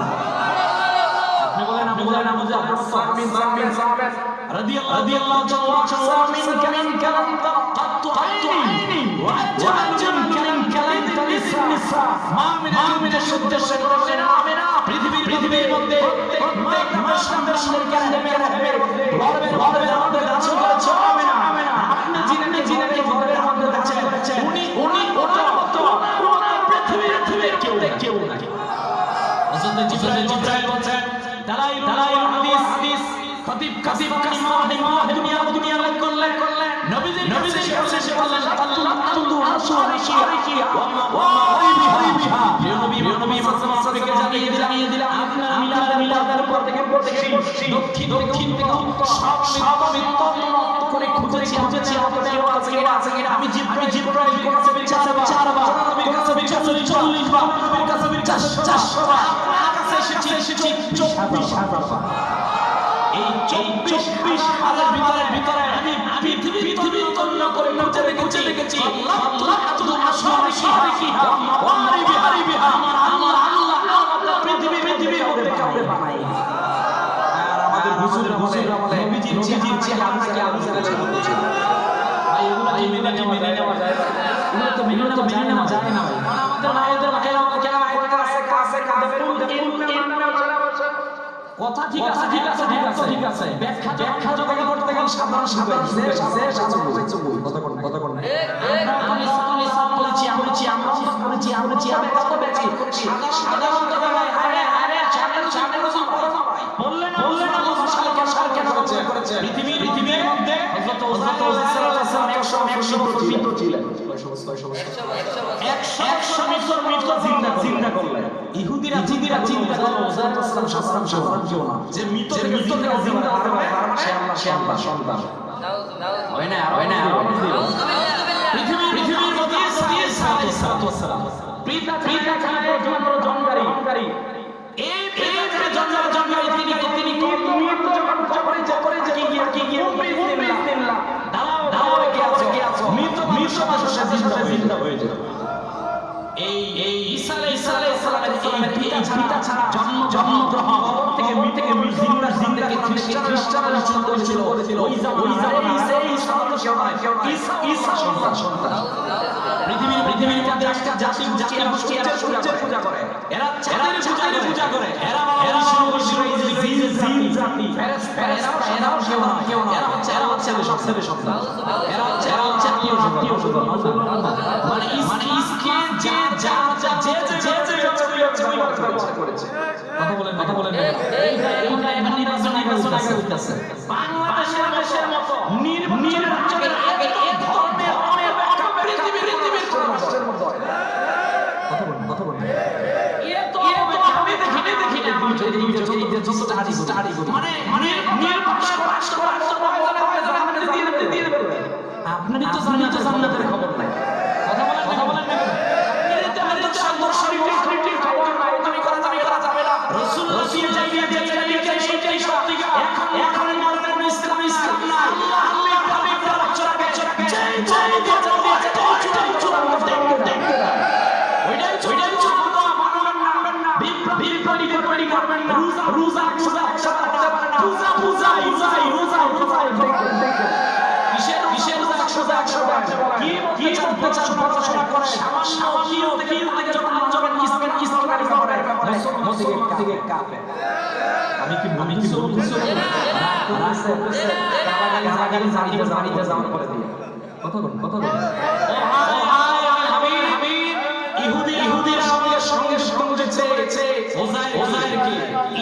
[SPEAKER 2] আপনি বলেন আমিন সাহাবেত রাদিয়াল্লাহু তাআলা মিন কালাম قط عيني وعجب من كلام النساء ما من الشد الشكر পৃথিবীর মধ্যে প্রত্যেক মুসলমানদের কান্ডের গর্বের মধ্যে দাঁড়িয়ে করেছে আমিনা আপনি জিনে গর্বের মধ্যে দাঁড়িয়ে করেছে উনি ওনার মতো পৃথিবীর কেউ নাই হযরত জিবরাইল বলেন দালাইল হাদিস খতিব কাসিম দুনিয়া লাগ করলেন নবীজির কাছে এসে বললেন আল্লাহ আরশি ওয়া মারিবিহা প্রিয় নবী সাল্লাল্লাহু আলাইহি জানিয়ে দিলাম আপনার মিলাদের পর থেকে দক্ষিণ থেকে সব মিত্র করে খুঁজেছি আপনাদের আছে কিনা আমি জিবরাইল কাছে চারবার নবীর কাছে 40 বার নবীর কাছে 400 বার আপনার কাছে এসেছি 24,000 বার এই 24,000 ভিতরে আমি পৃথিবী তন্ন করে খুঁজে দেখেছি আল্লাহ আশরাফিহা ওয়া মারিবিহা আমার আল্লাহ পৃথিবী কাউকে বানাই আর আমাদের হুজুর আমলে নবীজির চেহারা আপনাকে আলোচনা করতে ভাই এগুলো কি মেনে নেওয়া যায় এগুলো তো মেনে নেওয়া যায় না ভাই আমাদের ভাইয়েরা কেন কাছে কথা ঠিক আছে ব্যাখ্যা যখন করতে গেলে সাধারণ কথা বল না আমি বলেছি আমি কত বেশি সাধারণ কথা ভাই আরে সাধারণ ভাই বললেন ভাষা করেছে পৃথিবীর মধ্যে হযরত সাল্লাল্লাহু আলাইহি ওয়াসাল্লাম 100 ছিলেন 100 মিত্র জিন্দা করলেন ইহুদিরা চিন্তা করলো সাল্লাম সাধারণ কেউ না যে মৃত থেকে জিন্দা হতে পারে সে আল্লাহ সন্তান হয় না পৃথিবীর মধ্যে সালাম পিতা ছাড়া জন্মকারী এই পিতা জন্মকারী তিনি কোন নিয়ত যখন করে কি গিয়ে বিসমিল্লাহ দাও কে আছো মৃত মানুষ জিন্দা হয়ে যায় এই ঈসা আলাইহিস সালামের পিতা ছাড়া জন্মগ্রহণ থেকে জিন্দাকে খ্রিস্টানরা শুরু করেছিল ওই জামানায় ঈসা সন্তান পৃথিবীর মধ্যে একটা জাতি পূজা করে এরা চাঁদের পূজা করে এরা শুরু করেছিল জিন জাতি ফেরেশতা এরাও কেউ না এরা হচ্ছে সবচেয়ে সন্তান এরা হচ্ছে আত্মীয় স্বজন মানে ইসকে যে ব্যবহার করেছে কথা বলেন এইটা এখন নির্বাচন হইতাছে বাংলাদেশের মতো নির্বাচনের আগে এই ধরনের অনেক পৃথিবীর কোন রাষ্ট্রের মধ্যে হয় না কথা বলেন আমি দেখি দুই স্টাডি করি মানে নির্বাচন করার জন্য আমাদের দিয়ে দেবেন আপনারই তো জান্নাতের খবর নাই কথা বলেন না রাসূল যাইয়া সেইটাই সত্যিকার
[SPEAKER 1] বিল তৈরি করবেন না রোজা রোজা করতে পারে না রোজা কিসের রোজা 100 কি বলতে চান পড়াশোনা করে সামান্য কি থেকে যখন যাবেন ইসলামের ব্যাপারে মুসলমান থেকে কাফের আমি কি বলছি রাস্তায় জানিতে যাওয়ার পরে দিয়ে কথা বল ইহুদির সঙ্গে সংযুক্ত ওজায়ের কি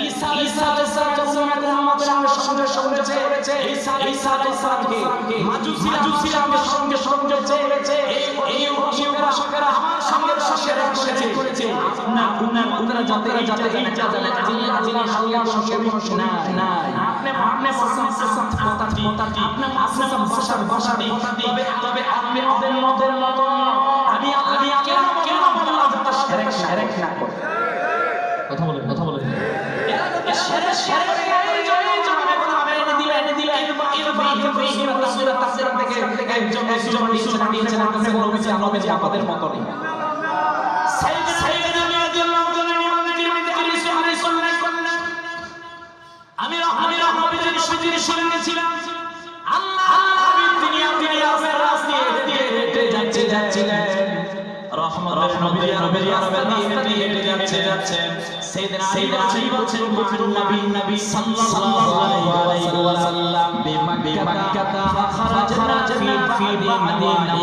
[SPEAKER 1] ঈসা আলাইহিস সালামের সঙ্গে করেছে ঈসা আলাইহিস সালামকে মাজুসিরা সঙ্গে সংযুক্ত করেছে এই উপাসকেরা আমার সঙ্গে করেছে আপনারা যাতে এইটা জানেন আল্লাহর সঙ্গে না আপনি ভাষাটি তবে আপনি ওদের মতো আমি কেন বললাম শিরক না করে কথা বলেন আমাদের মত নেই আমি শুনেছিলাম আল্লাহ যাচ্ছিলেন নবী বলছেন নবী সাল্লাল্লাহু আলাইহি ওয়াসাল্লাম বিমাক্কাতা খারাজনা ফি মাদিনা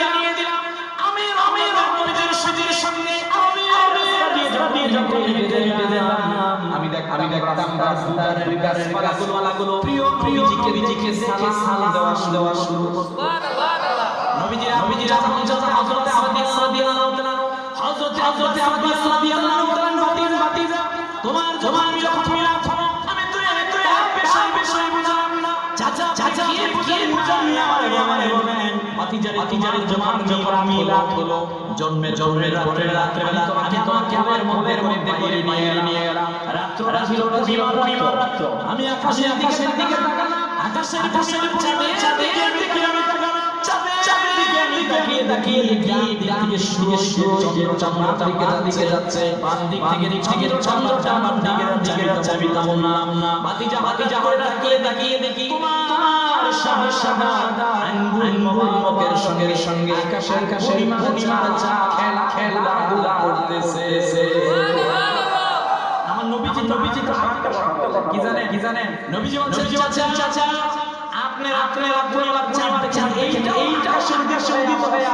[SPEAKER 1] জানিয়ে দিলাম আমি নবীর সঙ্গে আমি দেখতাম রাস্তার গাছপালাগুলো প্রিয় নবীজিকে সালাম দেওয়া শুরু করত নবীজিরা হযরত আব্বাস রাদিয়াল্লাহু তাআলা ভাতিজা তোমার যখন মিলাদ হলো আমি তুই পেশায় বুঝলাম না চাচা কি বুঝান আমারে বলেন ভাতিজারের যখন মিলাদ হলো জন্মের পরে রাতে বেলা আমি তোমাকে আমার মনের মধ্যে করে নিয়ে এলাম রাতটা ছিল রবিবার রাত আমি আকাশের দিকে তাকালাম আকাশের চাঁদের দিকে আমি তাকালাম চাঁদের দিকে আমি তাকিয়ে দিকে সূর্য চন্দ্র দিকে যাচ্ছে বাম দিক থেকে চন্দ্রটা বাম দিকে যাচ্ছে আমি তা বললাম না ভাতিজা করে তাকিয়ে দেখি তোমার শাহাদা আঙ্গুল মোবারকের সঙ্গে আকাশের পরিমাণ চা খেলা করতেছে আমার নবীজি তো কি জানেন নবীজি বলছেন চাচা আপনার চা এইটা সঙ্গীত হয়ে